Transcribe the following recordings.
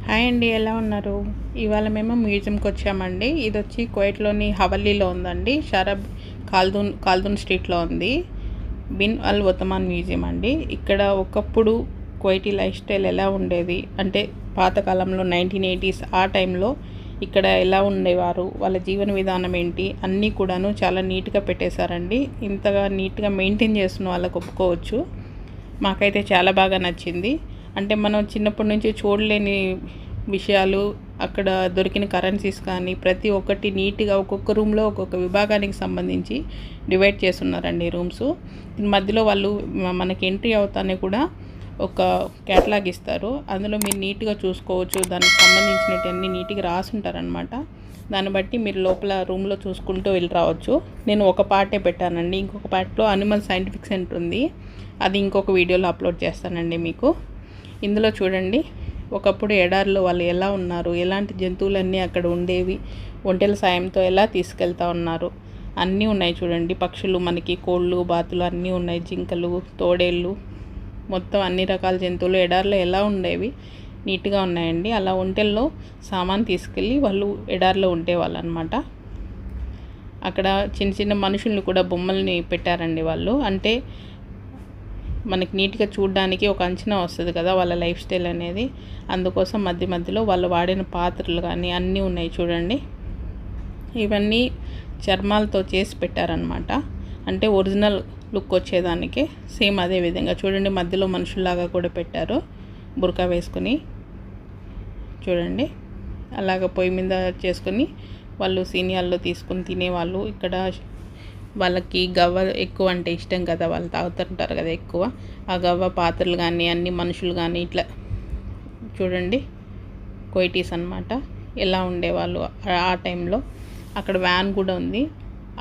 Hi అండి, ఎలా ఉన్నారు? ఇవాళ మేము మ్యూజియంకి వచ్చామండి. ఇది వచ్చి కువైట్లోని హవల్లీలో ఉందండి. షరబ్ ఖాల్దూన్ స్ట్రీట్లో ఉంది. బిన్ అల్ ఒతమాన్ మ్యూజియం అండి. ఇక్కడ ఒకప్పుడు కువైటీ లైఫ్ స్టైల్ ఎలా ఉండేది అంటే పాతకాలంలో 1980s ఆ టైంలో ఇక్కడ ఎలా ఉండేవారు, వాళ్ళ జీవన విధానం ఏంటి అన్నీ కూడాను చాలా నీట్గా పెట్టేశారండి. ఇంతగా నీట్గా మెయింటైన్ చేస్తున్న వాళ్ళకు ఒప్పుకోవచ్చు. మాకైతే చాలా బాగా నచ్చింది. అంటే మనం చిన్నప్పటి నుంచి చూడలేని విషయాలు, అక్కడ దొరికిన కరెన్సీస్ కానీ ప్రతి ఒక్కటి నీట్గా ఒక్కొక్క రూమ్లో ఒక్కొక్క విభాగానికి సంబంధించి డివైడ్ చేస్తున్నారండి రూమ్స్. మధ్యలో వాళ్ళు మనకి ఎంట్రీ అవుతానే కూడా ఒక క్యాటలాగ్ ఇస్తారు. అందులో మీరు నీట్గా చూసుకోవచ్చు. దానికి సంబంధించినవన్నీ నీట్గా రాసుంటారనమాట. దాన్ని బట్టి మీరు లోపల రూమ్లో చూసుకుంటూ వెళ్ళి రావచ్చు. నేను ఒక పార్టే పెట్టానండి. ఇంకొక పార్ట్లో అనిమల్ సైంటిఫిక్ సెంటర్ ఉంది. అది ఇంకొక వీడియోలో అప్లోడ్ చేస్తానండి మీకు. ఇందులో చూడండి, ఒకప్పుడు ఎడారిలో వాళ్ళు ఎలా ఉన్నారు, ఎలాంటి జంతువులన్నీ అక్కడ ఉండేవి, ఒంటెల సాయంతో ఎలా తీసుకెళ్తా ఉన్నారు అన్నీ ఉన్నాయి చూడండి. పక్షులు, మనకి కోళ్ళు, బాతులు అన్నీ ఉన్నాయి. జింకలు, తోడేళ్ళు, మొత్తం అన్ని రకాల జంతువులు ఎడారిలో ఎలా ఉండేవి నీట్గా ఉన్నాయండి. అలా ఒంటెల్లో సామాన్ తీసుకెళ్ళి వాళ్ళు ఎడారిలో ఉండేవాళ్ళు అనమాట. అక్కడ చిన్న చిన్న మనుషుల్ని కూడా బొమ్మల్ని పెట్టారండి వాళ్ళు. అంటే మనకి నీట్గా చూడడానికి ఒక అంచనా వస్తుంది కదా వాళ్ళ లైఫ్ స్టైల్ అనేది. అందుకోసం మధ్య మధ్యలో వాళ్ళు వాడిన పాత్రలు కానీ అన్నీ ఉన్నాయి చూడండి. ఇవన్నీ చర్మాలతో చేసి పెట్టారనమాట. అంటే ఒరిజినల్ లుక్ వచ్చేదానికి. సేమ్ అదే విధంగా చూడండి, మధ్యలో మనుషుల్లాగా కూడా పెట్టారు బుర్కా వేసుకుని. చూడండి, అలాగ పొయ్యి మీద చేసుకొని వాళ్ళు సీనియాల్లో తీసుకుని తినేవాళ్ళు. ఇక్కడ వాళ్ళకి గవ్వ ఎక్కువ అంటే ఇష్టం కదా, వాళ్ళు తాగుతుంటారు కదా ఎక్కువ. ఆ గవ్వ పాత్రలు కానీ అన్ని మనుషులు కానీ ఇట్లా చూడండి. కువైటీస్ అనమాట ఎలా ఉండేవాళ్ళు ఆ టైంలో. అక్కడ వ్యాన్ కూడా ఉంది.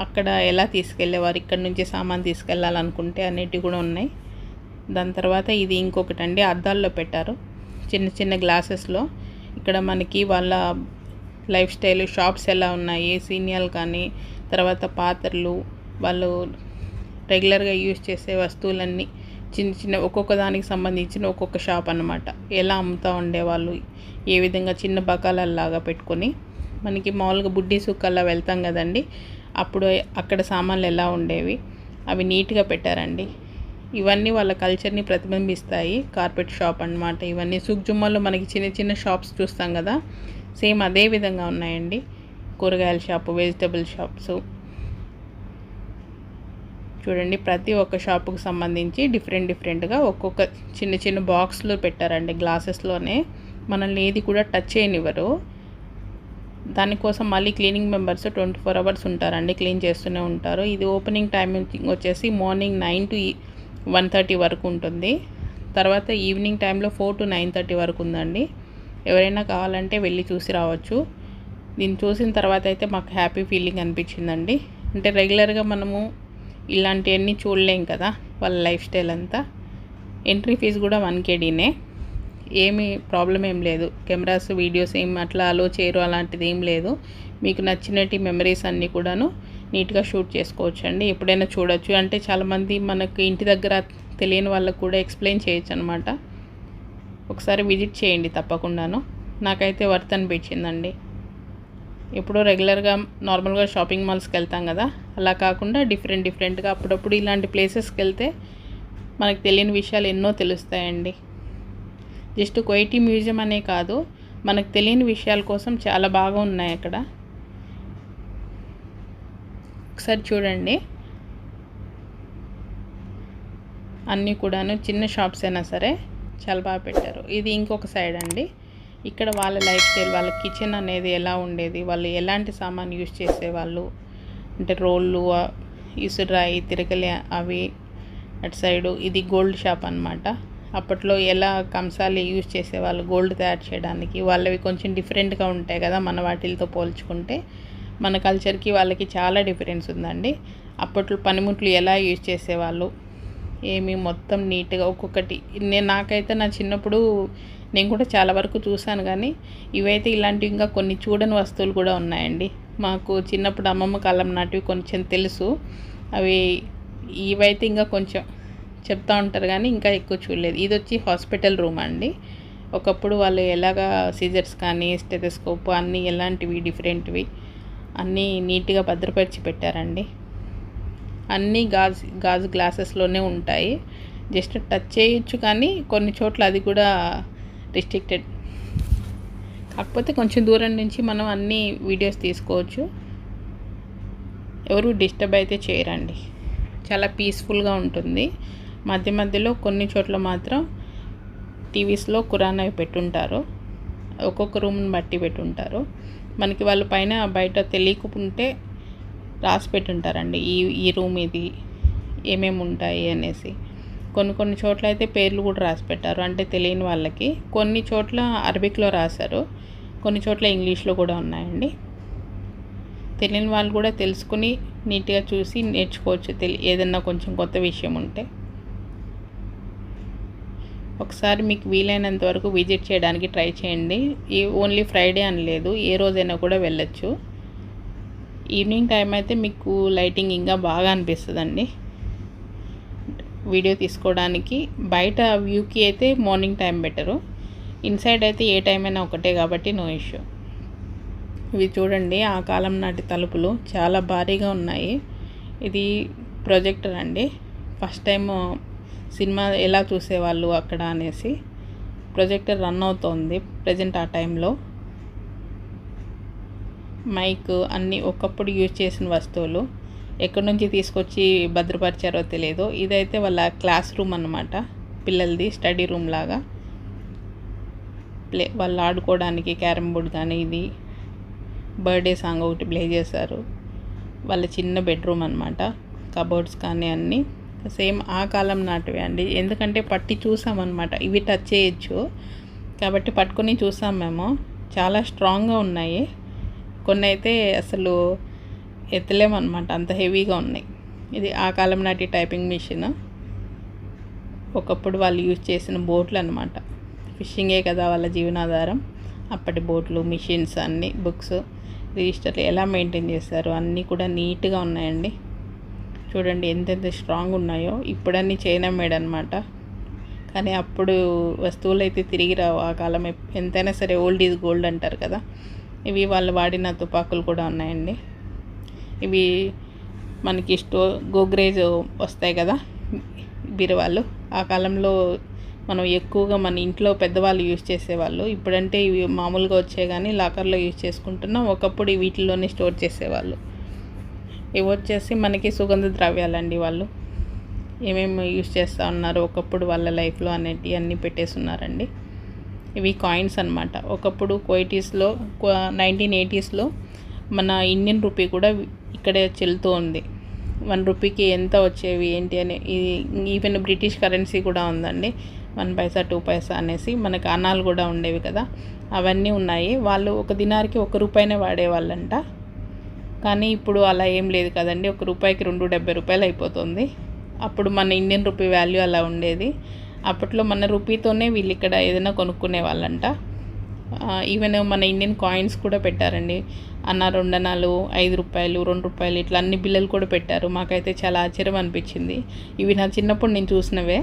అక్కడ ఎలా తీసుకెళ్ళేవారు, ఇక్కడ నుంచి సామాన్ తీసుకెళ్ళాలనుకుంటే అనేటివి కూడా ఉన్నాయి. దాని తర్వాత ఇది ఇంకొకటి అండి, అద్దాల్లో పెట్టారు చిన్న చిన్న గ్లాసెస్లో. ఇక్కడ మనకి వాళ్ళ లైఫ్ స్టైల్ షాప్స్ ఎలా ఉన్నాయి, సీనియల్ కానీ తర్వాత పాత్రలు, వాళ్ళు రెగ్యులర్గా యూజ్ చేసే వస్తువులన్నీ చిన్న చిన్న ఒక్కొక్క దానికి సంబంధించిన ఒక్కొక్క షాప్ అన్నమాట. ఎలా అమ్ముతూ ఉండేవాళ్ళు, ఏ విధంగా చిన్న బకాలలాగా పెట్టుకొని. మనకి మామూలుగా బుడ్డీ సుక్కల్లా వెళ్తాం కదండి, అప్పుడు అక్కడ సామాన్లు ఎలా ఉండేవి అవి నీట్గా పెట్టారండి. ఇవన్నీ వాళ్ళ కల్చర్ని ప్రతిబింబిస్తాయి. కార్పెట్ షాప్ అన్నమాట ఇవన్నీ. సుఖ్జుమ్మాలో మనకి చిన్న చిన్న షాప్స్ చూస్తాం కదా, సేమ్ అదే విధంగా ఉన్నాయండి. కూరగాయల షాపు, వెజిటబుల్ షాప్స్ చూడండి. ప్రతి ఒక్క షాపుకు సంబంధించి డిఫరెంట్గా ఒక్కొక్క చిన్న చిన్న బాక్స్లో పెట్టారండి గ్లాసెస్లోనే. మనల్ని ఏది కూడా టచ్ చేయనివ్వరు. దానికోసం మళ్ళీ క్లీనింగ్ మెంబర్స్ 24 hours ఉంటారండి, క్లీన్ చేస్తూనే ఉంటారు. ఇది ఓపెనింగ్ టైమింగ్ వచ్చేసి మార్నింగ్ 9 to 1:30 వరకు ఉంటుంది. తర్వాత ఈవినింగ్ టైంలో 4 to 9:30 వరకు ఉందండి. ఎవరైనా కావాలంటే వెళ్ళి చూసి రావచ్చు. దీన్ని చూసిన తర్వాత అయితే మాకు హ్యాపీ ఫీలింగ్ అనిపించిందండి. అంటే రెగ్యులర్గా మనము ఇలాంటివన్నీ చూడలేం కదా వాళ్ళ లైఫ్ స్టైల్ అంతా. ఎంట్రీ ఫీజు కూడా 1 KDనే. ఏమీ ప్రాబ్లం ఏం లేదు. కెమెరాస్, వీడియోస్ ఏం అట్లా అలో చేయరు, అలాంటిది ఏం లేదు. మీకు నచ్చినట్టు మెమరీస్ అన్నీ కూడాను నీట్గా షూట్ చేసుకోవచ్చు అండి. ఎప్పుడైనా చూడొచ్చు. అంటే చాలామంది మనకు ఇంటి దగ్గర తెలియని వాళ్ళకు కూడా ఎక్స్ప్లెయిన్ చేయొచ్చు అనమాట. ఒకసారి విజిట్ చేయండి తప్పకుండాను. నాకైతే వర్త్ అనిపించిందండి. ఎప్పుడో రెగ్యులర్గా నార్మల్గా షాపింగ్ మాల్స్కి వెళ్తాం కదా, అలా కాకుండా డిఫరెంట్గా అప్పుడప్పుడు ఇలాంటి ప్లేసెస్కి వెళ్తే మనకు తెలియని విషయాలు ఎన్నో తెలుస్తాయండి. జస్ట్ కువైటీ మ్యూజియం అనే కాదు, మనకు తెలియని విషయాల కోసం చాలా బాగా ఉన్నాయి అక్కడ. ఒకసారి చూడండి. అన్నీ కూడాను చిన్న షాప్స్ అయినా సరే చాలా బాగా పెట్టారు. ఇది ఇంకొక సైడ్ అండి. ఇక్కడ వాళ్ళ లైఫ్ స్టైల్, వాళ్ళ కిచెన్ అనేది ఎలా ఉండేది, వాళ్ళు ఎలాంటి సామాన్ యూజ్ చేసేవాళ్ళు అంటే రోళ్ళు, ఇసురాయి, తిరగలి అవి. అటు సైడు ఇది గోల్డ్ షాప్ అనమాట. అప్పట్లో ఎలా కంసాలి యూజ్ చేసేవాళ్ళు గోల్డ్ తయారు చేయడానికి. వాళ్ళవి కొంచెం డిఫరెంట్గా ఉంటాయి కదా మన వాటితో పోల్చుకుంటే. మన కల్చర్కి వాళ్ళకి చాలా డిఫరెన్స్ ఉందండి. అప్పట్లో పనిముట్లు ఎలా యూజ్ చేసేవాళ్ళు ఏమి మొత్తం నీట్గా ఒక్కొక్కటి. నాకైతే నా చిన్నప్పుడు నేను కూడా చాలా వరకు చూశాను, కానీ ఇవైతే ఇలాంటివి ఇంకా కొన్ని చూడని వస్తువులు కూడా ఉన్నాయండి. మాకు చిన్నప్పుడు అమ్మమ్మ కాలం నాటివి కొంచెం తెలుసు. అవి ఇవైతే ఇంకా కొంచెం చెప్తూ ఉంటారు కానీ ఇంకా ఎక్కువ చూడలేదు. ఇది వచ్చి హాస్పిటల్ రూమ్ అండి. ఒకప్పుడు వాళ్ళు ఎలాగా సీజర్స్ కానీ స్టెథోస్కోప్ అన్నీ ఎలాంటివి డిఫరెంట్వి అన్నీ నీట్గా భద్రపరిచి పెట్టారండి. అన్నీ గాజు గ్లాసెస్లోనే ఉంటాయి. జస్ట్ టచ్ చేయొచ్చు, కానీ కొన్ని చోట్ల అది కూడా రిస్ట్రిక్టెడ్. కాకపోతే కొంచెం దూరం నుంచి మనం అన్ని వీడియోస్ తీసుకోవచ్చు. ఎవరు డిస్టర్బ్ అయితే చేయరండి. చాలా పీస్ఫుల్గా ఉంటుంది. మధ్య మధ్యలో కొన్ని చోట్ల మాత్రం టీవీస్లో ఖురాన్ అవి పెట్టుంటారు. ఒక్కొక్క రూమ్ని బట్టి పెట్టుంటారు. మనకి వాళ్ళు పైన బయట తెలియకుంటే రాసి పెట్టుంటారండి, ఈ రూమ్ ఇది, ఏమేమి ఉంటాయి అనేసి. కొన్ని చోట్ల అయితే పేర్లు కూడా రాసి పెట్టారు, అంటే తెలియని వాళ్ళకి. కొన్ని చోట్ల అరబిక్లో రాశారు, కొన్ని చోట్ల ఇంగ్లీష్లో కూడా ఉన్నాయండి. తెలియని వాళ్ళు కూడా తెలుసుకుని నీట్గా చూసి నేర్చుకోవచ్చు, ఏదన్నా కొంచెం కొత్త విషయం ఉంటే. ఒకసారి మీకు వీలైనంత వరకు విజిట్ చేయడానికి ట్రై చేయండి. ఓన్లీ ఫ్రైడే అని లేదు, ఏ రోజైనా కూడా వెళ్ళొచ్చు. ఈవినింగ్ టైం అయితే మీకు లైటింగ్ ఇంకా బాగా అనిపిస్తుందండి వీడియో తీసుకోవడానికి. బయట వ్యూకి అయితే మార్నింగ్ టైం బెటరు, ఇన్సైడ్ అయితే ఏ టైం అయినా ఒకటే కాబట్టి నో ఇష్యూ. ఇవి చూడండి, ఆ కాలం నాటి తలుపులు చాలా భారీగా ఉన్నాయి. ఇది ప్రొజెక్టర్ అండి. ఫస్ట్ టైం సినిమా ఎలా చూసేవాళ్ళు అక్కడ అనేసి ప్రొజెక్టర్ రన్ అవుతోంది ప్రజెంట్ ఆ టైంలో. మైక్ అన్నీ ఒకప్పుడు యూజ్ చేసిన వస్తువులు ఎక్కడి నుంచి తీసుకొచ్చి భద్రపరిచారో తెలియదు. ఇదైతే వాళ్ళ క్లాస్ రూమ్ అన్నమాట, పిల్లలది స్టడీ రూమ్ లాగా. వాళ్ళు ఆడుకోవడానికి క్యారమ్ బోర్డ్ కానీ, ఇది బర్త్డే సాంగ్ ఒకటి ప్లే చేశారు. వాళ్ళ చిన్న బెడ్రూమ్ అనమాట. కబోర్డ్స్ కానీ అన్నీ సేమ్ ఆ కాలం నాటివే అండి. ఎందుకంటే పట్టి చూసామన్నమాట, ఇవి టచ్ చేయొచ్చు కాబట్టి పట్టుకొని చూసాం మేము. చాలా స్ట్రాంగ్గా ఉన్నాయి. కొన్ని అయితే అసలు ఎత్తలేమన్నమాట, అంత హెవీగా ఉన్నాయి. ఇది ఆ కాలం నాటి టైపింగ్ మిషన్. ఒకప్పుడు వాళ్ళు యూజ్ చేసిన బోట్లు అనమాట. ఫిషింగే కదా వాళ్ళ జీవనాధారం. అప్పటి బోట్లు, మిషన్స్, అన్నీ బుక్స్, రిజిస్టర్లు ఎలా మెయింటైన్ చేశారు అన్నీ కూడా నీట్గా ఉన్నాయండి. చూడండి ఎంతెంత స్ట్రాంగ్ ఉన్నాయో. ఇప్పుడన్నీ చైనా మేడ్ అనమాట, కానీ అప్పుడు వస్తువులు అయితే తిరిగి రావు. ఆ కాలం ఎంతైనా సరే ఓల్డ్ ఈజ్ గోల్డ్ అంటారు కదా. ఇవి వాళ్ళు వాడిన తుపాకులు కూడా ఉన్నాయండి. ఇవి మనకి గోగ్రేజ్ వస్తాయి కదా బీరువాళ్ళు, ఆ కాలంలో మనం ఎక్కువగా మన ఇంట్లో పెద్దవాళ్ళు యూజ్ చేసేవాళ్ళు. ఇప్పుడంటే ఇవి మామూలుగా వచ్చాయి కానీ లాకర్లో యూజ్ చేసుకుంటున్నాం. ఒకప్పుడు వీటిల్లోనే స్టోర్ చేసేవాళ్ళు. ఇవి వచ్చేసి మనకి సుగంధ ద్రవ్యాలండి. వాళ్ళు ఏమేమి యూజ్ చేస్తూ ఉన్నారు ఒకప్పుడు వాళ్ళ లైఫ్లో అనేటి అన్నీ పెట్టేస్తున్నారండి. ఇవి కాయిన్స్ అనమాట. ఒకప్పుడు కువైటీస్లో 1980s మన ఇండియన్ రూపీ కూడా ఇక్కడే చెల్లుతూ ఉంది. 1 రూపీకి ఎంత వచ్చేవి ఏంటి అని. ఈవెన్ బ్రిటిష్ కరెన్సీ కూడా ఉందండి, 1 పైసా 2 పైసా అనేసి. మనకు అనాలు కూడా ఉండేవి కదా, అవన్నీ ఉన్నాయి. వాళ్ళు 1 దినార్కి 1 రూపాయినే వాడేవాళ్ళంట. కానీ ఇప్పుడు అలా ఏం లేదు కదండి, 1 రూపాయికి 2.70 రూపాయలు అయిపోతుంది. అప్పుడు మన ఇండియన్ రూపీ వాల్యూ అలా ఉండేది. అప్పట్లో మన రూపీతోనే వీళ్ళు ఇక్కడ ఏదైనా కొనుక్కునే వాళ్ళంట. ఈవెన్ మన ఇండియన్ కాయిన్స్ కూడా పెట్టారండి. 2 అనాలు, 5 రూపాయలు, 2 రూపాయలు, ఇట్లా అన్ని బిల్లలు కూడా పెట్టారు. మాకైతే చాలా ఆశ్చర్యం అనిపించింది. ఇవి నా చిన్నప్పుడు నేను చూసినవే,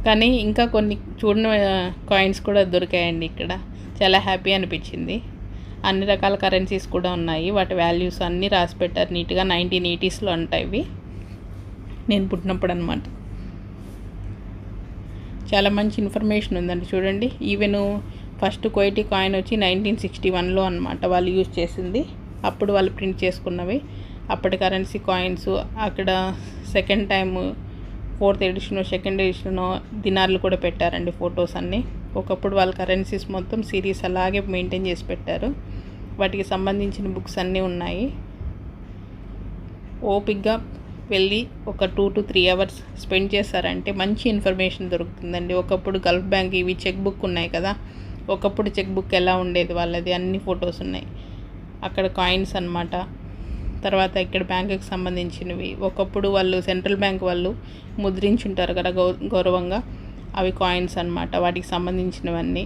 కానీ ఇంకా కొన్ని చూడని కాయిన్స్ కూడా దొరికాయండి ఇక్కడ. చాలా హ్యాపీ అనిపించింది. అన్ని రకాల కరెన్సీస్ కూడా ఉన్నాయి, వాటి వాల్యూస్ అన్నీ రాసి పెట్టారు నీట్గా. 1980s అంటాయి ఇవి, నేను పుట్టినప్పుడు అనమాట. చాలా మంచి ఇన్ఫర్మేషన్ ఉందండి. చూడండి, ఈవెన్ ఫస్ట్ కువైటీ కాయిన్ వచ్చి 1961 అనమాట వాళ్ళు యూజ్ చేసింది. అప్పుడు వాళ్ళు ప్రింట్ చేసుకున్నవి అప్పటి కరెన్సీ కాయిన్స్. అక్కడ second time 4th edition, 2nd edition దినార్లు కూడా పెట్టారండి, ఫొటోస్ అన్నీ. ఒకప్పుడు వాళ్ళ కరెన్సీస్ మొత్తం సిరీస్ అలాగే మెయింటైన్ చేసి పెట్టారు. వాటికి సంబంధించిన బుక్స్ అన్నీ ఉన్నాయి. ఓపిక్గా వెళ్ళి ఒక 2 to 3 hours స్పెండ్ చేశారంటే మంచి ఇన్ఫర్మేషన్ దొరుకుతుందండి. ఒకప్పుడు గల్ఫ్ బ్యాంక్ ఇవి చెక్ బుక్ ఉన్నాయి కదా, ఒకప్పుడు చెక్ బుక్ ఎలా ఉండేది వాళ్ళది, అన్ని ఫొటోస్ ఉన్నాయి. అక్కడ కాయిన్స్ అన్నమాట. తర్వాత ఇక్కడ బ్యాంకుకి సంబంధించినవి. ఒకప్పుడు వాళ్ళు సెంట్రల్ బ్యాంక్ వాళ్ళు ముద్రించుంటారు కదా గౌరవంగా, అవి కాయిన్స్ అన్నమాట, వాటికి సంబంధించినవన్నీ.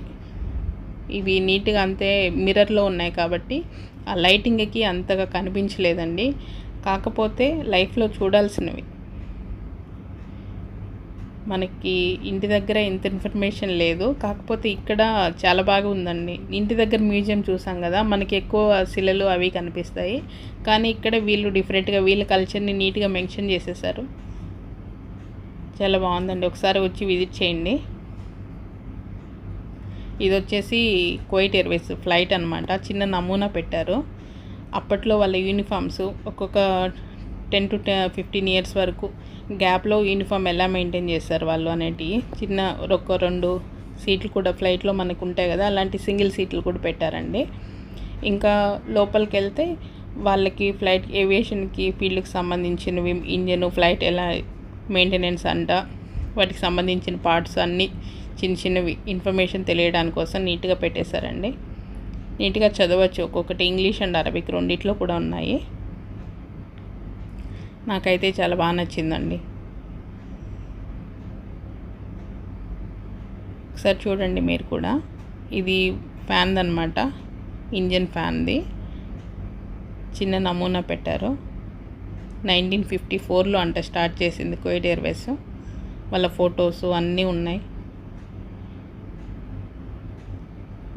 ఇవి నీట్గా అంతే మిర్రర్లో ఉన్నాయి కాబట్టి ఆ లైటింగ్కి అంతగా కనిపించలేదండి. కాకపోతే లైఫ్లో చూడాల్సినవి. మనకి ఇంటి దగ్గర ఇంత ఇన్ఫర్మేషన్ లేదు, కాకపోతే ఇక్కడ చాలా బాగా ఉందండి. ఇంటి దగ్గర మ్యూజియం చూసాం కదా, మనకి ఎక్కువ శిలలు అవి కనిపిస్తాయి, కానీ ఇక్కడ వీళ్ళు డిఫరెంట్గా వీళ్ళ కల్చర్ని నీట్గా మెన్షన్ చేసేసారు. చాలా బాగుందండి, ఒకసారి వచ్చి విజిట్ చేయండి. ఇది వచ్చేసి కువైట్ ఎయిర్వేస్ ఫ్లైట్ అనమాట. చిన్న నమూనా పెట్టారు. అప్పట్లో వాళ్ళ యూనిఫామ్స్ ఒక్కొక్క 10 to 15 ఇయర్స్ వరకు గ్యాప్లో యూనిఫామ్ ఎలా మెయింటైన్ చేస్తారు వాళ్ళు అనేటివి చిన్న ఒక 2 సీట్లు కూడా ఫ్లైట్లో మనకు ఉంటాయి కదా, అలాంటి సింగిల్ సీట్లు కూడా పెట్టారండి. ఇంకా లోపలికి వెళ్తే వాళ్ళకి ఫ్లైట్ ఏవియేషన్కి ఫీల్డ్కి సంబంధించినవి, ఇంజన్ ఫ్లైట్ ఎలా మెయింటెనెన్స్ అంట, వాటికి సంబంధించిన పార్ట్స్ అన్నీ చిన్న చిన్నవి ఇన్ఫర్మేషన్ తెలియడానికి కోసం నీట్గా పెట్టేశారండి. నీట్గా చదవచ్చు. ఒక్కొక్కటి ఇంగ్లీష్ అండ్ అరబిక్ రెండిట్లో కూడా ఉన్నాయి. నాకైతే చాలా బాగా నచ్చిందండి. ఒకసారి చూడండి మీరు కూడా. ఇది ఫ్యాన్ అనమాట, ఇంజన్ ఫ్యాన్ది చిన్న నమూనా పెట్టారు. 1954లో అంట స్టార్ట్ చేసింది కువైట్ ఎయిర్వేస్. వాళ్ళ ఫొటోస్ అన్నీ ఉన్నాయి.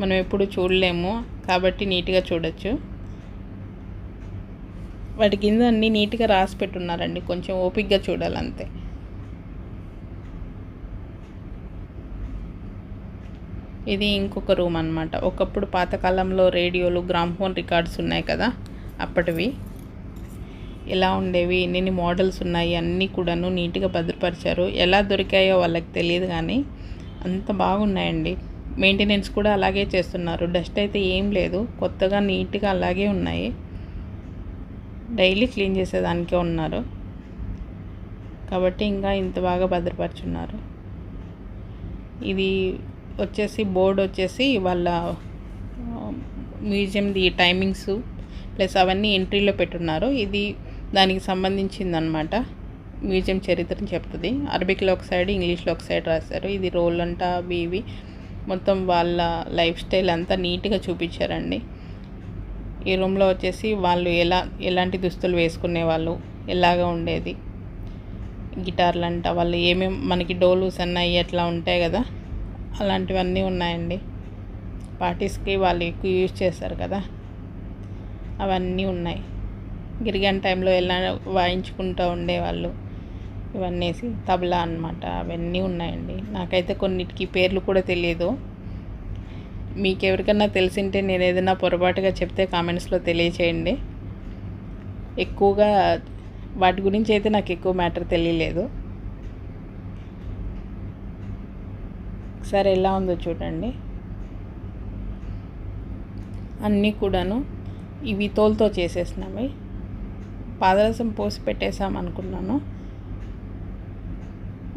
మనం ఎప్పుడు చూడలేము కాబట్టి నీట్గా చూడొచ్చు. వాటి కింద అన్నీ నీట్గా రాసి పెట్టున్నారండి, కొంచెం ఓపిక్గా చూడాలంతే. ఇది ఇంకొక రూమ్ అనమాట. ఒకప్పుడు పాతకాలంలో రేడియోలు, గ్రామ్ఫోన్ రికార్డ్స్ ఉన్నాయి కదా, అప్పటివి ఎలా ఉండేవి, ఎన్ని మోడల్స్ ఉన్నాయి అన్నీ కూడాను నీట్గా భద్రపరిచారు. ఎలా దొరికాయో వాళ్ళకి తెలియదు కానీ అంత బాగున్నాయండి. మెయింటెనెన్స్ కూడా అలాగే చేస్తున్నారు. డస్ట్ అయితే ఏం లేదు, కొత్తగా నీట్గా అలాగే ఉన్నాయి. డైలీ క్లీన్ చేసేదానికే ఉన్నారు కాబట్టి ఇంకా ఇంత బాగా భద్రపరుచున్నారు. ఇది వచ్చేసి బోర్డు వచ్చేసి వాళ్ళ మ్యూజియంది టైమింగ్స్ ప్లస్ అవన్నీ ఎంట్రీలో పెట్టున్నారు. ఇది దానికి సంబంధించిందనమాట. మ్యూజియం చరిత్రని చెప్తుంది. అరబిక్లో ఒక సైడ్, ఇంగ్లీష్లో ఒక సైడ్ రాశారు. ఇది రోల్ అంట అవి ఇవి మొత్తం వాళ్ళ లైఫ్ స్టైల్ అంతా నీట్గా చూపించారండి. ఈ రూమ్లో వచ్చేసి వాళ్ళు ఎలాంటి దుస్తులు వేసుకునేవాళ్ళు, ఎలాగా ఉండేది, గిటార్లు అంట, వాళ్ళు ఏమేమి మనకి డోలు సన్నాయి అట్లా ఉంటాయి కదా, అలాంటివన్నీ ఉన్నాయండి. పార్టీస్కి వాళ్ళు ఎక్కువ యూజ్ చేస్తారు కదా, అవన్నీ ఉన్నాయి. గిరిగాన్ టైంలో ఎలా వాయించుకుంటూ ఉండేవాళ్ళు, ఇవన్నీ తబలా అన్నమాట, అవన్నీ ఉన్నాయండి. నాకైతే కొన్నిటికి పేర్లు కూడా తెలియదు. మీకు ఎవరికన్నా తెలిసింటే నేను ఏదైనా పొరపాటుగా చెప్తే కామెంట్స్లో తెలియచేయండి. ఎక్కువగా వాటి గురించి అయితే నాకు ఎక్కువ మ్యాటర్ తెలియలేదు. ఒకసారి ఎలా ఉందో చూడండి. అన్నీ కూడాను ఇవి తోలుతో చేసేసినవి. పాదరసం పోసి పెట్టేసాం అనుకున్నాను.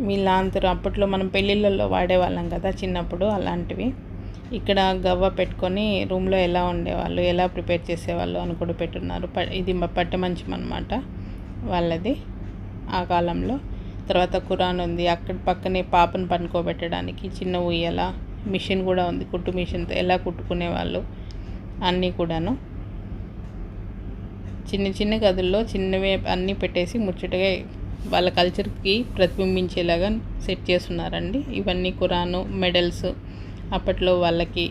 వీళ్ళందరూ అప్పట్లో మనం పెళ్ళిళ్ళల్లో వాడేవాళ్ళం కదా చిన్నప్పుడు, అలాంటివి. ఇక్కడ గవ్వ పెట్టుకొని రూమ్లో ఎలా ఉండేవాళ్ళు, ఎలా ప్రిపేర్ చేసేవాళ్ళు అని కూడా పెట్టున్నారు. ఇది పట్టె మంచం అన్నమాట వాళ్ళది ఆ కాలంలో. తర్వాత ఖురాన్ ఉంది. అక్కడ పక్కనే పాపను పనుకోబెట్టడానికి చిన్న ఉయ్యాల, మిషన్ కూడా ఉంది, కుట్టు మిషన్తో ఎలా కుట్టుకునేవాళ్ళు అన్నీ కూడాను. చిన్న చిన్న గదుల్లో చిన్నవే అన్నీ పెట్టేసి ముచ్చటగా వాళ్ళ కల్చర్కి ప్రతిబింబించేలాగా సెట్ చేస్తున్నారండి. ఇవన్నీ ఖురాను, మెడల్స్, అప్పట్లో వాళ్ళకి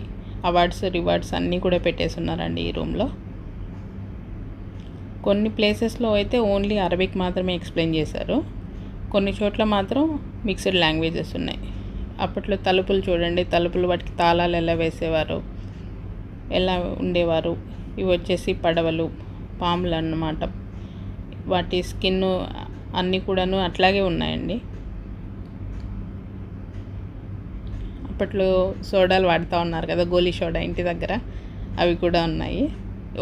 అవార్డ్స్, రివార్డ్స్ అన్నీ కూడా పెట్టేస్తున్నారండి ఈ రూమ్లో. కొన్ని ప్లేసెస్లో అయితే ఓన్లీ అరబిక్ మాత్రమే ఎక్స్ప్లెయిన్ చేశారు. కొన్ని చోట్ల మాత్రం మిక్స్డ్ లాంగ్వేజెస్ ఉన్నాయి. అప్పట్లో తలుపులు చూడండి, తలుపులు వాటికి తాళాలు ఎలా వేసేవారు, ఎలా ఉండేవారు. ఇవి వచ్చేసి పడవలు, పాములు అన్నమాట. వాటి స్కిన్ అన్నీ కూడాను అట్లాగే ఉన్నాయండి. అప్పట్లో సోడాలు వాడుతూ ఉన్నారు కదా, గోలీ సోడా ఇంటి దగ్గర, అవి కూడా ఉన్నాయి.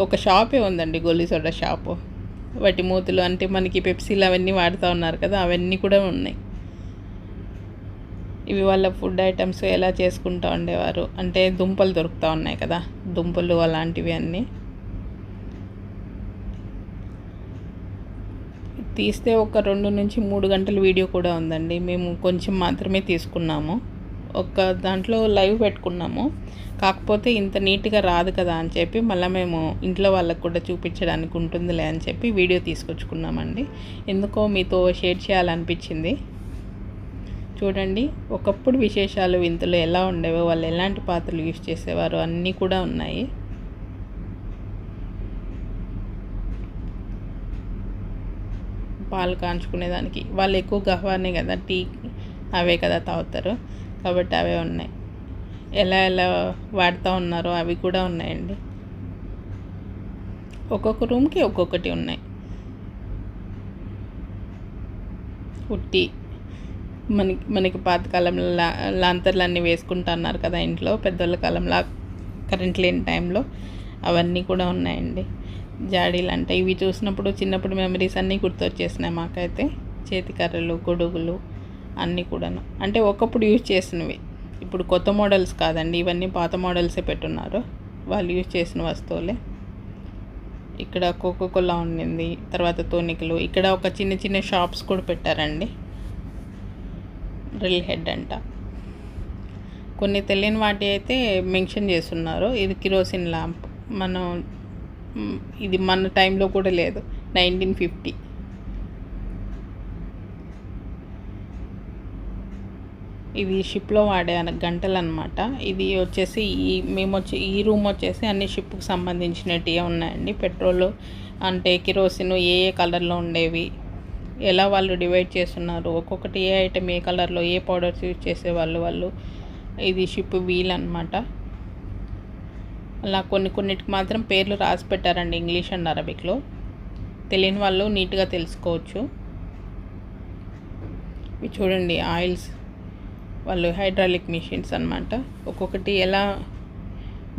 ఒక షాపే ఉందండి, గోలీ సోడా షాపు. వాటి మూతులు అంటే మనకి పెప్సీలు అవన్నీ వాడుతూ ఉన్నారు కదా, అవన్నీ కూడా ఉన్నాయి. ఇవి వాళ్ళ ఫుడ్ ఐటమ్స్ ఎలా చేసుకుంటూ ఉండేవారు అంటే దుంపలు దొరుకుతూ ఉన్నాయి కదా, దుంపలు అలాంటివి అన్నీ తీస్తే ఒక 2 నుంచి 3 గంటల వీడియో కూడా ఉందండి. మేము కొంచెం మాత్రమే తీసుకున్నాము, ఒక దాంట్లో లైవ్ పెట్టుకున్నాము. కాకపోతే ఇంత నీట్గా రాదు కదా అని చెప్పి మళ్ళీ మేము ఇంట్లో వాళ్ళకు కూడా చూపించడానికి ఉంటుందిలే అని చెప్పి వీడియో తీసుకొచ్చుకున్నామండి. ఎందుకో మీతో షేర్ చేయాలనిపించింది. చూడండి ఒకప్పుడు విశేషాలు వింతలు ఎలా ఉండేవో, వాళ్ళు ఎలాంటి పాత్రలు యూజ్ చేసేవారు అన్నీ కూడా ఉన్నాయి. పాలు కాంచుకునేదానికి వాళ్ళు ఎక్కువ గహ్వానే కదా, టీ అవే కదా తాగుతారు, కాబట్టి అవే ఉన్నాయి. ఎలా ఎలా వాడుతూ ఉన్నారో అవి కూడా ఉన్నాయండి. ఒక్కొక్క రూమ్కి ఒక్కొక్కటి ఉన్నాయి. ఉట్టి మనకి పాతకాలంలో లాంతర్లు అన్నీ వేసుకుంటా అన్నారు కదా ఇంట్లో, పెద్దోళ్ళ కాలంలో కరెంట్ లేని టైంలో అవన్నీ కూడా ఉన్నాయండి. జాడీలు అంటే ఇవి చూసినప్పుడు చిన్నప్పుడు మెమరీస్ అన్నీ గుర్తొచ్చేసినాయి మాకైతే. చేతి కర్రలు, గొడుగులు అన్నీ కూడాను, అంటే ఒకప్పుడు యూజ్ చేసినవి. ఇప్పుడు కొత్త మోడల్స్ కాదండి, ఇవన్నీ పాత మోడల్సే పెట్టున్నారు, వాళ్ళు యూజ్ చేసిన వస్తువులే. ఇక్కడ కోకోకోలా ఉండింది, తర్వాత తోనికలు. ఇక్కడ ఒక చిన్న చిన్న షాప్స్ కూడా పెట్టారండి. డ్రిల్ హెడ్ అంట. కొన్ని తెలియని వాటి అయితే మెన్షన్ చేస్తున్నారు. ఇది కిరోసిన్ ల్యాంప్. ఇది మన టైంలో కూడా లేదు, 1950. ఇది షిప్లో వాడే గంటలు అనమాట. ఇది వచ్చేసి ఈ రూమ్ వచ్చేసి అన్ని షిప్కి సంబంధించినవి ఉన్నాయండి. పెట్రోల్ అంటే కిరోసిన్ ఏ కలర్లో ఉండేవి, ఎలా వాళ్ళు డివైడ్ చేస్తున్నారు, ఒక్కొక్కటి ఏ ఐటెం ఏ కలర్లో ఏ పౌడర్స్ యూజ్ చేసేవాళ్ళు. ఇది షిప్ వీల్ అనమాట. అలా కొన్నిటికి మాత్రం పేర్లు రాసి పెట్టారండి, ఇంగ్లీష్ అండ్ అరబిక్లో. తెలియని వాళ్ళు నీట్గా తెలుసుకోవచ్చు. ఇవి చూడండి ఆయిల్స్, వాళ్ళు హైడ్రాలిక్ మిషన్స్ అనమాట. ఒక్కొక్కటి ఎలా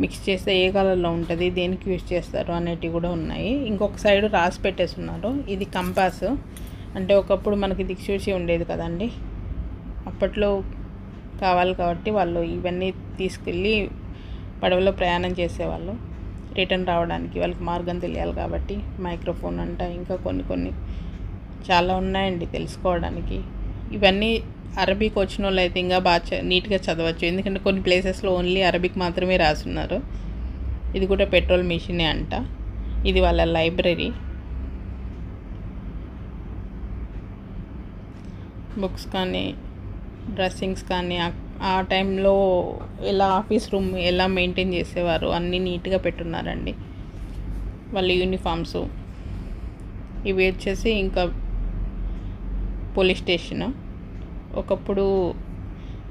మిక్స్ చేస్తే ఏ కలర్లో ఉంటుంది, దేనికి యూజ్ చేస్తారు అనేటివి కూడా ఉన్నాయి. ఇంకొక సైడ్ రాసి పెట్టేస్తున్నారు. ఇది కంపాస్. అంటే ఒకప్పుడు మనకి దిక్సూచి ఉండేది కదండి, అప్పట్లో కావాలి కాబట్టి వాళ్ళు ఇవన్నీ తీసుకెళ్ళి పడవలో ప్రయాణం చేసేవాళ్ళు. రిటర్న్ రావడానికి వాళ్ళకి మార్గం తెలియాలి కాబట్టి. మైక్రోఫోన్ అంట, ఇంకా కొన్ని చాలా ఉన్నాయండి తెలుసుకోవడానికి. ఇవన్నీ అరబిక్ వచ్చిన వాళ్ళు అయితే ఇంకా బాగా నీట్గా చదవచ్చు, ఎందుకంటే కొన్ని ప్లేసెస్లో ఓన్లీ అరబిక్ మాత్రమే రాస్తున్నారు. ఇది కూడా పెట్రోల్ మిషనే అంట. ఇది వాళ్ళ లైబ్రరీ. బుక్స్ కానీ డ్రెస్సింగ్స్ కానీ ఆ టైంలో ఎలా ఆఫీస్ రూమ్ ఎలా మెయింటైన్ చేసేవారు అన్నీ నీట్గా పెట్టున్నారండి. వాళ్ళ యూనిఫామ్స్. ఇవి వచ్చేసి ఇంకా పోలీస్ స్టేషను. ఒకప్పుడు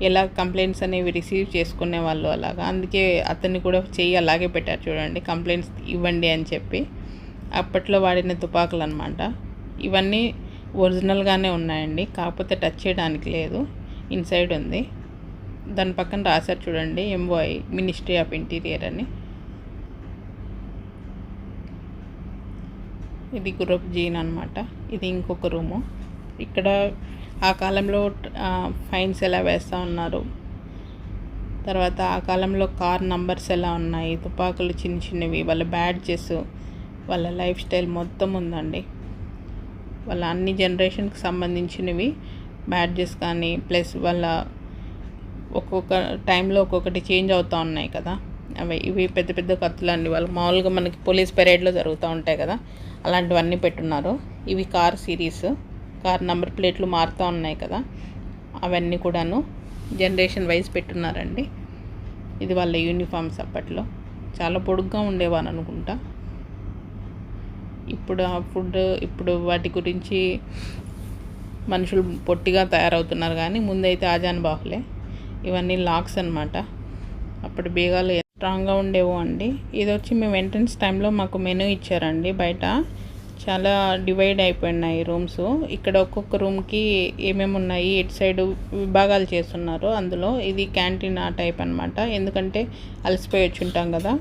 ఎలా కంప్లైంట్స్ అనేవి రిసీవ్ చేసుకునే వాళ్ళు అలాగా, అందుకే అతన్ని కూడా చెయ్యి అలాగే పెట్టారు చూడండి, కంప్లైంట్స్ ఇవ్వండి అని చెప్పి. అప్పట్లో వాడిన తుపాకులు అనమాట. ఇవన్నీ ఒరిజినల్గానే ఉన్నాయండి, కాకపోతే టచ్ చేయడానికి లేదు, ఇన్సైడ్ ఉంది. దాని పక్కన రాశారు చూడండి, ఎంఓఐ, మినిస్ట్రీ ఆఫ్ ఇంటీరియర్ అని. ఇది గ్రూప్ జీన్ అనమాట. ఇది ఇంకొక రూము. ఇక్కడ ఆ కాలంలో ఫైన్స్ ఎలా వేస్తూ ఉన్నారు, తర్వాత ఆ కాలంలో కార్ నంబర్స్ ఎలా ఉన్నాయి, తుపాకులు చిన్నవి, వాళ్ళ బ్యాడ్జెస్, వాళ్ళ లైఫ్ స్టైల్ మొత్తం ఉందండి. వాళ్ళ అన్ని జనరేషన్కి సంబంధించినవి బ్యాడ్జెస్ కానీ, ప్లస్ వాళ్ళ ఒక్కొక్క టైంలో ఒక్కొక్కటి చేంజ్ అవుతూ ఉన్నాయి కదా, ఇవి పెద్ద పెద్ద కత్తులు అండి. వాళ్ళు మామూలుగా మనకి పోలీస్ పెరేడ్లో జరుగుతూ ఉంటాయి కదా, అలాంటివన్నీ పెట్టున్నారు. ఇవి కార్ సిరీస్, కార్ నెంబర్ ప్లేట్లు మారుతూ ఉన్నాయి కదా, అవన్నీ కూడాను జనరేషన్ వైజ్ పెట్టున్నారండి. ఇది వాళ్ళ యూనిఫామ్స్. అప్పట్లో చాలా పొడుగ్గా ఉండేవారు అనుకుంటా. ఇప్పుడు ఆ ఇప్పుడు వాటి గురించి మనుషులు పొట్టిగా తయారవుతున్నారు, కానీ ముందైతే ఆజాన్ బాహులే. ఇవన్నీ లాక్స్ అనమాట. అప్పుడు బీగాలు స్ట్రాంగ్గా ఉండేవో అండి. ఇది వచ్చి మేము ఎంట్రన్స్ టైంలో మాకు మెనూ ఇచ్చారండి. బయట చాలా డివైడ్ అయిపోయినాయి రూమ్స్. ఇక్కడ ఒక్కొక్క రూమ్కి ఏమేమి ఉన్నాయి, ఎటు సైడ్ విభాగాలు చేస్తున్నారు. అందులో ఇది క్యాంటీన్ ఆ టైప్ అనమాట. ఎందుకంటే అలసిపోయి వచ్చి ఉంటాం కదా,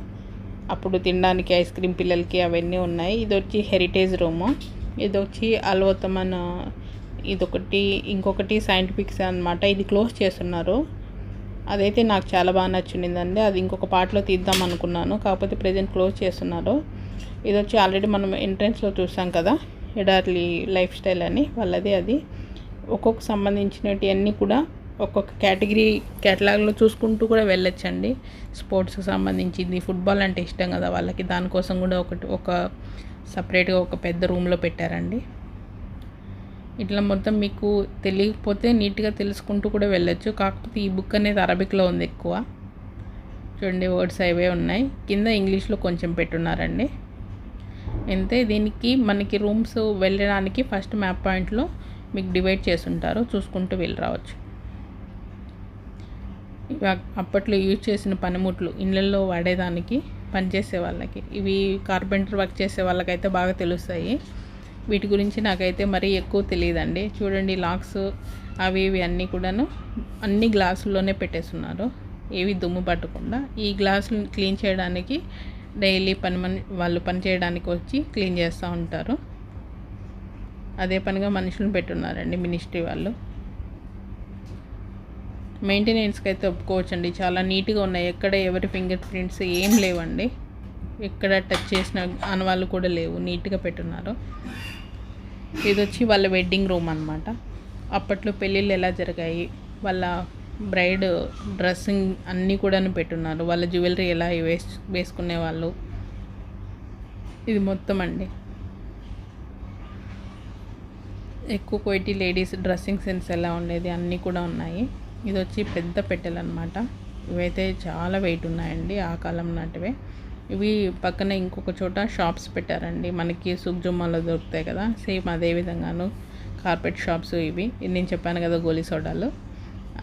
అప్పుడు తినడానికి ఐస్ క్రీమ్ పిల్లలకి అవన్నీ ఉన్నాయి. ఇది వచ్చి హెరిటేజ్ రూము. ఇది వచ్చి అల్ ఒతమన్, ఇదొకటి, ఇంకొకటి సైంటిఫిక్స్ అనమాట. ఇది క్లోజ్ చేస్తున్నారు. అదైతే నాకు చాలా బాగా నచ్చిందండి. అది ఇంకొక పార్ట్లో తీద్దాం అనుకున్నాను, కాకపోతే ప్రజెంట్ క్లోజ్ చేస్తున్నారు. ఇది వచ్చి ఆల్రెడీ మనం ఎంట్రన్స్లో చూసాం కదా, ఎడార్లీ లైఫ్ స్టైల్ అని వాళ్ళది. అది ఒక్కొక్క సంబంధించినవి అన్నీ కూడా ఒక్కొక్క కేటలాగ్లో చూసుకుంటూ కూడా వెళ్ళొచ్చండి. స్పోర్ట్స్కి సంబంధించింది, ఫుట్బాల్ అంటే ఇష్టం కదా వాళ్ళకి, దానికోసం కూడా ఒక సపరేట్గా ఒక పెద్ద రూమ్లో పెట్టారండి. ఇట్లా మొత్తం మీకు తెలియకపోతే నీట్గా తెలుసుకుంటూ కూడా వెళ్ళొచ్చు. కాకపోతే ఈ బుక్ అనేది అరబిక్లో ఉంది ఎక్కువ. చూడండి వర్డ్స్ అవే ఉన్నాయి, కింద ఇంగ్లీష్లో కొంచెం పెట్టున్నారండి. అంతే. దీనికి మనకి రూమ్స్ వెళ్ళడానికి ఫస్ట్ మ్యాప్ పాయింట్లో మీకు డివైడ్ చేసి ఉంటారు, చూసుకుంటూ వెళ్ళి రావచ్చు. ఇవి అప్పట్లో యూజ్ చేసిన పనిముట్లు ఇళ్ళల్లో వాడేదానికి, పనిచేసే వాళ్ళకి. ఇవి కార్పెంటర్ వర్క్ చేసే వాళ్ళకైతే బాగా తెలుస్తాయి. వీటి గురించి నాకైతే మరీ ఎక్కువ తెలియదండి. చూడండి లాక్స్ అవి ఇవి అన్నీ కూడాను అన్ని గ్లాసుల్లోనే పెట్టేస్తున్నారు, ఏవి దుమ్ము పట్టకుండా. ఈ గ్లాసులు క్లీన్ చేయడానికి డైలీ వాళ్ళు పని చేయడానికి వచ్చి క్లీన్ చేస్తూ ఉంటారు. అదే పనిగా మనుషులను పెట్టున్నారండి మినిస్ట్రీ వాళ్ళు. మెయింటెనెన్స్కి అయితే ఒప్పుకోవచ్చండి, చాలా నీట్గా ఉన్నాయి. ఎక్కడ ఎవరి ఫింగర్ ప్రింట్స్ ఏం లేవండి, ఎక్కడ టచ్ చేసిన ఆనవాళ్ళు కూడా లేవు, నీట్గా పెట్టున్నారు. ఇది వచ్చి వాళ్ళ వెడ్డింగ్ రూమ్ అనమాట. అప్పట్లో పెళ్ళిళ్ళు ఎలా జరిగాయి, వాళ్ళ బ్రైడ్ డ్రెస్సింగ్ అన్నీ కూడా పెట్టున్నారు, వాళ్ళ జ్యువెలరీ ఎలా వేసుకునేవాళ్ళు, ఇది మొత్తం అండి. ఎక్కువ కోయిటీ లేడీస్ డ్రెస్సింగ్ సెన్స్ ఎలా ఉండేది అన్నీ కూడా ఉన్నాయి. ఇది వచ్చి పెద్ద పెట్టెలు అనమాట. ఇవైతే చాలా వెయిట్ ఉన్నాయండి, ఆ కాలం నాటివే. ఇవి పక్కన ఇంకొక చోట షాప్స్ పెట్టారండి, మనకి సుగ్జుమ్మాలో దొరుకుతాయి కదా, సేమ్ అదే విధంగాను కార్పెట్ షాప్స్ ఇవి. నేను చెప్పాను కదా గోలీ సోడాలు,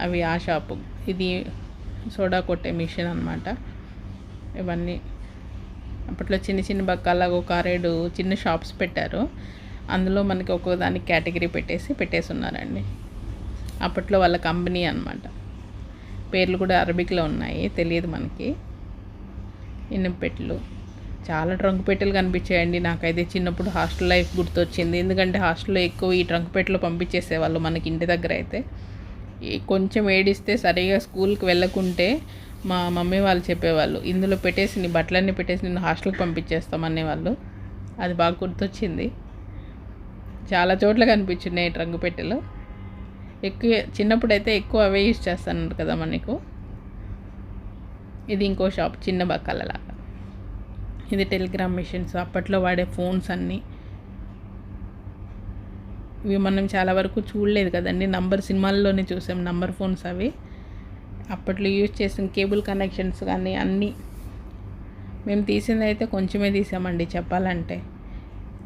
అవి ఆ షాపు. ఇది సోడా కొట్టే మిషన్ అనమాట. ఇవన్నీ అప్పట్లో చిన్న చిన్న బక్కాలాగా ఒక 6-7 చిన్న షాప్స్ పెట్టారు, అందులో మనకి ఒక్కొక్కదానికి కేటగిరీ పెట్టేసి ఉన్నారండి. అప్పట్లో వాళ్ళ కంపెనీ అనమాట. పేర్లు కూడా అరబిక్లో ఉన్నాయి, తెలియదు మనకి. ఇనుపెట్టెలు, చాలా ట్రంక్ పెట్టెలు కనిపించాయండి. నాకైతే చిన్నప్పుడు హాస్టల్ లైఫ్ గుర్తొచ్చింది, ఎందుకంటే హాస్టల్లో ఎక్కువ ఈ ట్రంక్ పెట్టెలు పంపించేసేవాళ్ళు మనకి ఇంటి దగ్గర అయితే. కొంచెం ఏడిస్తే సరిగా స్కూల్కి వెళ్ళకుంటే మా మమ్మీ వాళ్ళు చెప్పేవాళ్ళు, ఇందులో పెట్టేసి నీ బట్టలన్నీ పెట్టేసి నిన్ను హాస్టల్కి పంపించేస్తామనేవాళ్ళు. అది బాగా గుర్తొచ్చింది. చాలా చోట్ల కనిపించినాయి ట్రంక్ పెట్టెలు. చిన్నప్పుడు అయితే ఎక్కువ అవే యూజ్ చేస్తాను కదా మనకు. ఇది ఇంకో షాప్, చిన్న బక్కలలాగా. ఇది టెలిగ్రామ్ మిషన్స్, అప్పట్లో వాడే ఫోన్స్ అన్నీ. ఇవి మనం చాలా వరకు చూడలేదు కదండి, సినిమాల్లోనే చూసాం నంబర్ ఫోన్స్. అవి అప్పట్లో యూజ్ చేసిన కేబుల్ కనెక్షన్స్ కానీ అన్నీ. మేము తీసింది అయితే కొంచెమే తీసామండి చెప్పాలంటే.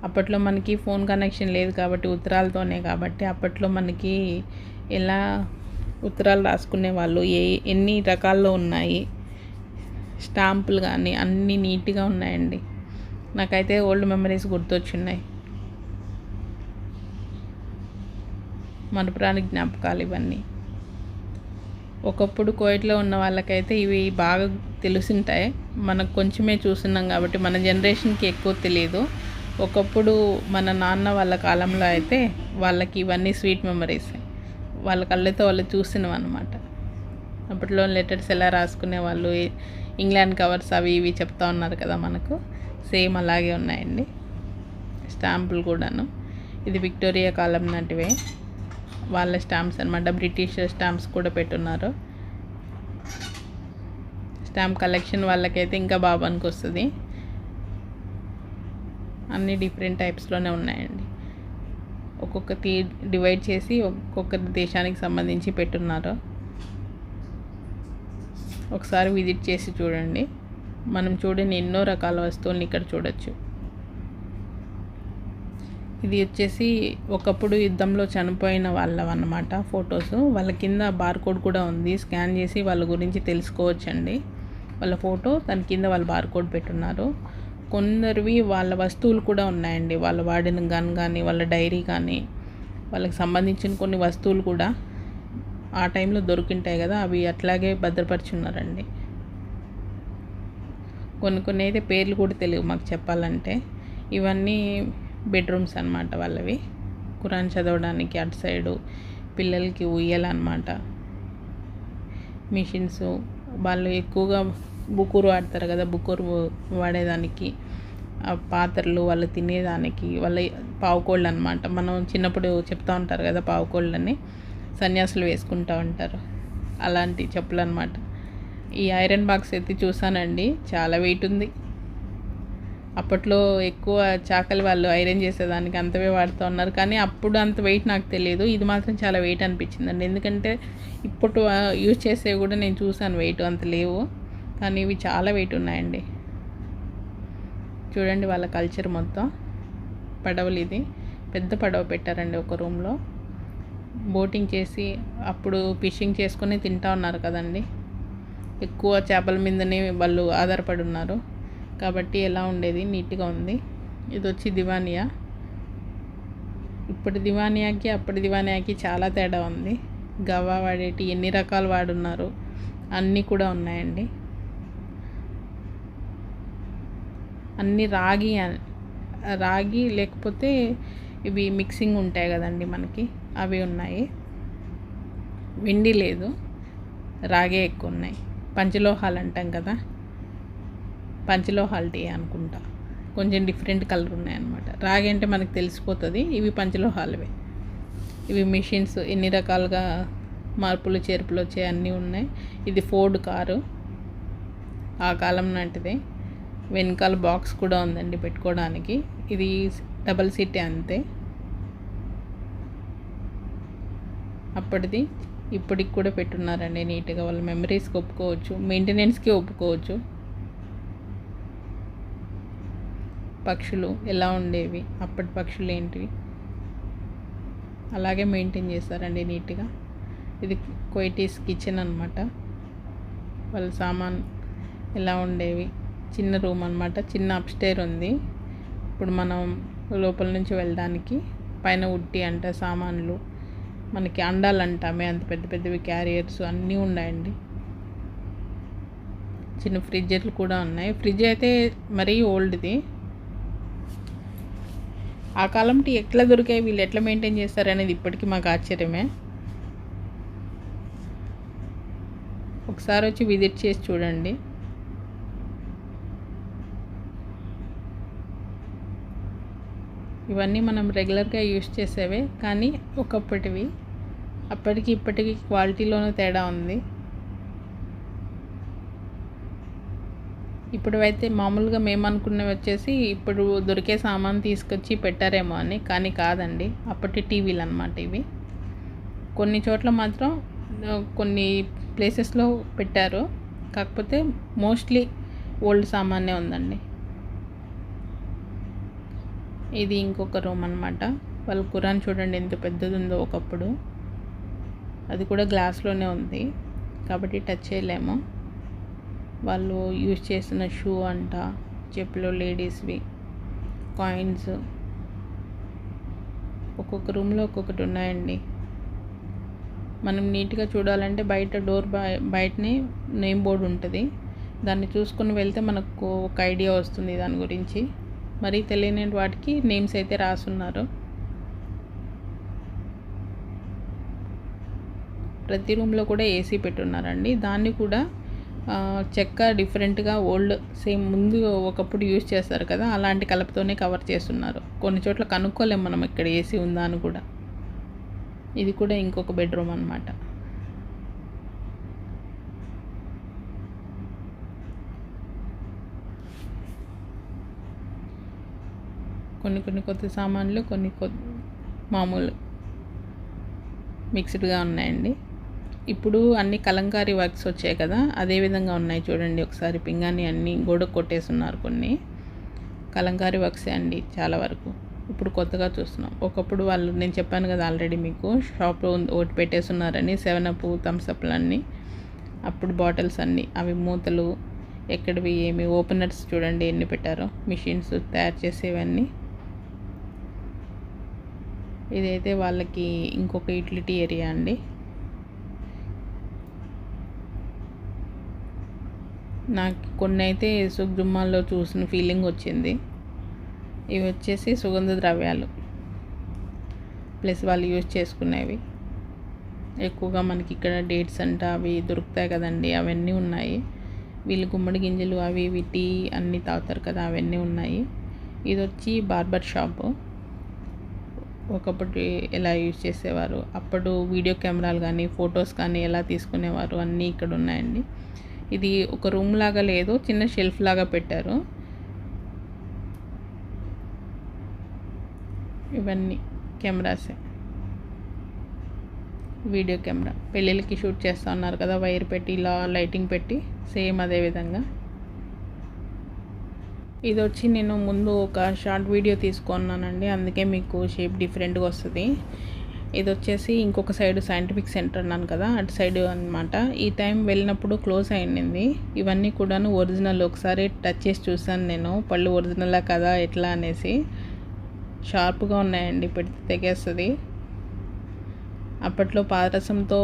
అప్పట్లో మనకి ఫోన్ కనెక్షన్ లేదు కాబట్టి, ఉత్తరాలతోనే కాబట్టి, అప్పట్లో మనకి ఎలా ఉత్తరాలు రాసుకునే వాళ్ళు, ఎన్ని రకాల్లో ఉన్నాయి, స్టాంపులు కానీ అన్నీ నీట్గా ఉన్నాయండి. నాకైతే ఓల్డ్ మెమరీస్ గుర్తొచ్చున్నాయి, మరపురాని జ్ఞాపకాలు ఇవన్నీ. ఒకప్పుడు కోయిట్లో ఉన్న వాళ్ళకైతే ఇవి బాగా తెలుసుంటాయి, మనకు కొంచెమే చూస్తున్నాం కాబట్టి మన జనరేషన్కి ఎక్కువ తెలియదు. ఒకప్పుడు మన నాన్న వాళ్ళ కాలంలో అయితే వాళ్ళకి ఇవన్నీ స్వీట్ మెమరీస్, వాళ్ళ కళ్ళతో వాళ్ళు చూసినవి అనమాట. అప్పట్లో లెటర్స్ ఎలా రాసుకునే వాళ్ళు, ఇంగ్లాండ్ కవర్స్ అవి ఇవి చెప్తా ఉన్నారు కదా మనకు, సేమ్ అలాగే ఉన్నాయండి. స్టాంపులు కూడాను. ఇది విక్టోరియా కాలం నాటివే వాళ్ళ స్టాంప్స్ అనమాట. బ్రిటిష్ స్టాంప్స్ కూడా పెట్టున్నారు. స్టాంప్ కలెక్షన్ వాళ్ళకైతే ఇంకా బాగా వస్తుంది. అన్నీ డిఫరెంట్ టైప్స్లోనే ఉన్నాయండి. ఒక్కొక్కటి డివైడ్ చేసి ఒక్కొక్క దేశానికి సంబంధించి పెట్టున్నారు. ఒకసారి విజిట్ చేసి చూడండి, మనం చూడని ఎన్నో రకాల వస్తువుల్ని ఇక్కడ చూడొచ్చు. ఇది వచ్చేసి ఒకప్పుడు యుద్ధంలో చనిపోయిన వాళ్ళవన్నమాట ఫొటోస్. వాళ్ళ కింద బార్కోడ్ కూడా ఉంది, స్కాన్ చేసి వాళ్ళ గురించి తెలుసుకోవచ్చండి. వాళ్ళ ఫోటో దాని కింద వాళ్ళ బార్కోడ్ పెట్టున్నారు. కొందరివి వాళ్ళ వస్తువులు కూడా ఉన్నాయండి, వాళ్ళు వాడిన గన్ కానీ, వాళ్ళ డైరీ కానీ, వాళ్ళకి సంబంధించిన కొన్ని వస్తువులు కూడా ఆ టైంలో దొరికింటాయి కదా, అవి అట్లాగే భద్రపరుచున్నారండి. కొన్ని అయితే పేర్లు కూడా తెలియవు మాకు చెప్పాలంటే. ఇవన్నీ బెడ్రూమ్స్ అనమాట వాళ్ళవి, ఖురాన్ చదవడానికి. అటు సైడు పిల్లలకి ఉయ్యాలన్నమాట. మిషన్స్, వాళ్ళు ఎక్కువగా బుకూరు వాడతారు కదా, బుకూరు వాడేదానికి. పాత్రలు వాళ్ళు తినేదానికి, వాళ్ళ పావుకోళ్ళు అనమాట. మనం చిన్నప్పుడు చెప్తూ ఉంటారు కదా పావుకోళ్ళని, సన్యాసులు వేసుకుంటూ ఉంటారు, అలాంటి చెప్పులు అనమాట. ఈ ఐరన్ బాక్స్ ఎత్తి చూసానండి, చాలా వెయిట్ ఉంది. అప్పట్లో ఎక్కువ చాకలి వాళ్ళు ఐరన్ చేసేదానికి అంతవే వాడుతూ ఉన్నారు, కానీ అప్పుడు అంత వెయిట్ నాకు తెలియదు. ఇది మాత్రం చాలా వెయిట్ అనిపించిందండి, ఎందుకంటే ఇప్పుడు యూజ్ చేసేవి కూడా నేను చూసాను వెయిట్ అంత లేవు, కానీ ఇవి చాలా వెయిట్ ఉన్నాయండి. చూడండి వాళ్ళ కల్చర్ మొత్తం. పడవలు, ఇది పెద్ద పడవ పెట్టారండి ఒక రూమ్లో. బోటింగ్ చేసి అప్పుడు ఫిషింగ్ చేసుకొని తింటా ఉన్నారు కదండి. ఎక్కువ చేపల మీదనే వాళ్ళు ఆధారపడి ఉన్నారు కాబట్టి ఎలా ఉండేది, నీట్గా ఉంది. ఇది వచ్చి దివానియా. ఇప్పటి దివానియాకి అప్పటి దివానియాకి చాలా తేడా ఉంది. గవా వాడేటి ఎన్ని రకాలు వాడున్నారు అన్నీ కూడా ఉన్నాయండి. అన్నీ రాగి లేకపోతే ఇవి మిక్సింగ్ ఉంటాయి కదండి మనకి, అవి ఉన్నాయి. వెండి లేదు, రాగే ఎక్కువ ఉన్నాయి. పంచలోహాలు అంటాం కదా, పంచలోహాలు టీ అనుకుంటా, కొంచెం డిఫరెంట్ కలర్ ఉన్నాయన్నమాట. రాగి అంటే మనకు తెలిసిపోతుంది, ఇవి పంచలోహాలవే. ఇవి మిషన్స్ ఎన్ని రకాలుగా మార్పులు చేర్పులు వచ్చాయి అన్నీ ఉన్నాయి. ఇది ఫోర్డ్ కారు, ఆ కాలం నాటిదే. వెనకాల బాక్స్ కూడా ఉందండి పెట్టుకోవడానికి. ఇది డబల్ సీటే అంతే. అప్పటిది ఇప్పటికి కూడా పెట్టున్నారండి నీట్గా. వాళ్ళ మెమరీస్కి ఒప్పుకోవచ్చు, మెయింటెనెన్స్కి ఒప్పుకోవచ్చు. పక్షులు ఎలా ఉండేవి, అప్పటి పక్షులు ఏంటివి, అలాగే మెయింటైన్ చేస్తారండి నీట్గా. ఇది కోయిటీస్ కిచెన్ అనమాట. వాళ్ళ సామాన్ ఎలా ఉండేవి. చిన్న రూమ్ అనమాట, చిన్న అప్స్టైర్ ఉంది. ఇప్పుడు మనం లోపల నుంచి వెళ్ళడానికి పైన ఉట్టి అంట సామాన్లు, మనకి అండాలంటామే అంత పెద్ద పెద్దవి క్యారియర్స్ అన్నీ ఉన్నాయండి. చిన్న ఫ్రిడ్జ్లు కూడా ఉన్నాయి. ఫ్రిడ్జ్ అయితే మరీ ఓల్డ్ది. ఆ కాలం టీ ఎట్లా దొరికాయి, వీళ్ళు ఎట్లా మెయింటైన్ చేస్తారనేది ఇప్పటికీ మాకు ఆశ్చర్యమే. ఒకసారి వచ్చి విజిట్ చేసి చూడండి. ఇవన్నీ మనం రెగ్యులర్గా యూజ్ చేసేవే, కానీ ఒకప్పటివి. అప్పటికి ఇప్పటికి క్వాలిటీలోనూ తేడా ఉంది. ఇప్పుడు అయితే మామూలుగా మేము అనుకున్నవి వచ్చేసి ఇప్పుడు దొరికే సామాన్ తీసుకొచ్చి పెట్టారేమో అని, కానీ కాదండి, అప్పటి టీవీలు అన్నమాట ఇవి. కొన్ని చోట్ల మాత్రం కొన్ని ప్లేసెస్లో పెట్టారు, కాకపోతే మోస్ట్లీ ఓల్డ్ సామాన్నే ఉందండి. ఇది ఇంకొక రూమ్ అనమాట. వాళ్ళ ఖురాన్ చూడండి ఎంత పెద్దది ఉందో ఒకప్పుడు. అది కూడా గ్లాస్లోనే ఉంది కాబట్టి టచ్ చేయలేము. వాళ్ళు యూజ్ చేసిన షూ అంట, చెప్పులు లేడీస్వి, కాయిన్స్. ఒక్కొక్క రూమ్లో ఒక్కొక్కటి ఉన్నాయండి. మనం నీట్గా చూడాలంటే బయట డోర్ బయటనే నేమ్ బోర్డు ఉంటుంది, దాన్ని చూసుకొని వెళ్తే మనకు ఒక ఐడియా వస్తుంది దాని గురించి. మరీ తెలియని వాటికి నేమ్స్ అయితే రాసున్నారు. ప్రతి రూమ్లో కూడా ఏసీ పెట్టున్నారండి. దాన్ని కూడా చెక్క డిఫరెంట్గా ఓల్డ్ సేమ్ ముందు ఒకప్పుడు యూజ్ చేస్తారు కదా, అలాంటి కలపతోనే కవర్ చేస్తున్నారు. కొన్ని చోట్ల కనుక్కోలేము మనం ఇక్కడ ఏసీ ఉందా అని కూడా. ఇది కూడా ఇంకొక బెడ్రూమ్ అన్నమాట. కొన్ని కొత్త సామాన్లు, కొన్ని మామూలు మిక్స్డ్గా ఉన్నాయండి. ఇప్పుడు అన్ని కలంకారీ వర్క్స్ వచ్చాయి కదా, అదే విధంగా ఉన్నాయి చూడండి. ఒకసారి పింగాని అన్నీ గోడ కొట్టేస్తున్నారు. కొన్ని కలంకారీ వర్క్సే అండి చాలా వరకు. ఇప్పుడు కొత్తగా చూస్తున్నాం. ఒకప్పుడు వాళ్ళు, నేను చెప్పాను కదా ఆల్రెడీ మీకు, షాప్లో ఒకటి పెట్టేస్తున్నారని 7up థమ్స్అప్లు అన్నీ. అప్పుడు బాటిల్స్ అన్నీ అవి మూతలు ఎక్కడివి ఏమి, ఓపెనర్స్ చూడండి ఎన్ని పెట్టారో, మిషన్స్ తయారు చేసేవన్నీ. ఇదైతే వాళ్ళకి ఇంకొక యూటిలిటీ ఏరియా అండి. నాకు కొన్ని అయితే సుగ్జుమ్మాల్లో చూసిన ఫీలింగ్ వచ్చింది. ఇవి వచ్చేసి సుగంధ ద్రవ్యాలు ప్లస్ వాళ్ళు యూజ్ చేసుకునేవి. ఎక్కువగా మనకి ఇక్కడ డేట్స్ అంట అవి దొరుకుతాయి కదండి, అవన్నీ ఉన్నాయి. వీళ్ళు గుమ్మడి గింజలు అవి ఇవి టీ అన్నీ తాగుతారు కదా, అవన్నీ ఉన్నాయి. ఇది వచ్చి బార్బర్ షాపు. ఒకప్పుడు ఎలా యూజ్ చేసేవారు, అప్పుడు వీడియో కెమెరాలు కానీ ఫొటోస్ కానీ ఎలా తీసుకునేవారు అన్నీ ఇక్కడ ఉన్నాయండి. ఇది ఒక రూమ్ లాగా లేదు, చిన్న షెల్ఫ్ లాగా పెట్టారు. ఇవన్నీ కెమెరాసే, వీడియో కెమెరా. పెళ్ళిళ్ళకి షూట్ చేస్తూ ఉన్నారు కదా, వైర్ పెట్టి ఇలా లైటింగ్ పెట్టి, సేమ్ అదే విధంగా. ఇది వచ్చి నేను ముందు ఒక షార్ట్ వీడియో తీసుకున్నానండి, అందుకే మీకు షేప్ డిఫరెంట్గా వస్తుంది. ఇది వచ్చేసి ఇంకొక సైడ్ సైంటిఫిక్ సెంటర్ అన్నాను కదా, అటు సైడ్ అనమాట. ఈ టైం వెళ్ళినప్పుడు క్లోజ్ అయింది. ఇవన్నీ కూడాను ఒరిజినల్. ఒకసారి టచ్ చేసి చూసాను నేను, పళ్ళు ఒరిజినలా కదా ఎట్లా అనేసి. షార్ప్గా ఉన్నాయండి, పెడితే తెగేస్తుంది. అప్పట్లో పాదరసంతో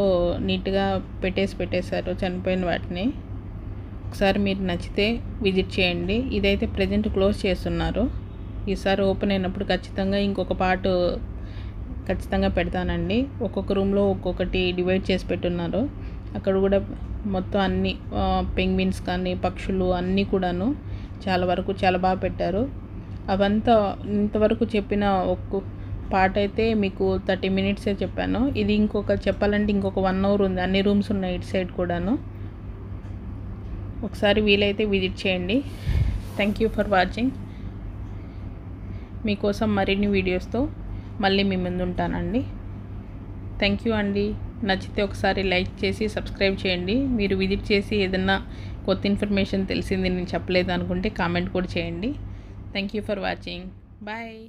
నీట్గా పెట్టేశారు చనిపోయిన వాటిని. ఒకసారి మీరు నచ్చితే విజిట్ చేయండి. ఇదైతే ప్రజెంట్ క్లోజ్ చేస్తున్నారు. ఈసారి ఓపెన్ అయినప్పుడు ఖచ్చితంగా ఇంకొక పార్ట్ ఖచ్చితంగా పెడతానండి. ఒక్కొక్క రూమ్లో ఒక్కొక్కటి డివైడ్ చేసి పెట్టున్నారు. అక్కడ కూడా మొత్తం అన్ని పెంగ్విన్స్ కానీ పక్షులు అన్నీ కూడాను చాలా వరకు చాలా బాగా పెట్టారు. అవంతా ఇంతవరకు చెప్పిన ఒక్క పార్ట్ అయితే మీకు 30 minutesే చెప్పాను. ఇది చెప్పాలంటే ఇంకొక 1 hour ఉంది. అన్ని రూమ్స్ ఉన్నాయి ఇటు సైడ్ కూడాను. ఒకసారి వీలైతే విజిట్ చేయండి. Thank you for watching. మీకోసం మరిన్ని వీడియోస్తో మళ్ళీ మీ ముందు ఉంటానండి. థ్యాంక్ యూ అండి. నచ్చితే ఒకసారి లైక్ చేసి సబ్స్క్రైబ్ చేయండి. మీరు విజిట్ చేసి ఏదన్నా కొత్త ఇన్ఫర్మేషన్ తెలిసింది నేను చెప్పలేదు అనుకుంటే కామెంట్ కూడా చేయండి. Thank you for watching. Bye.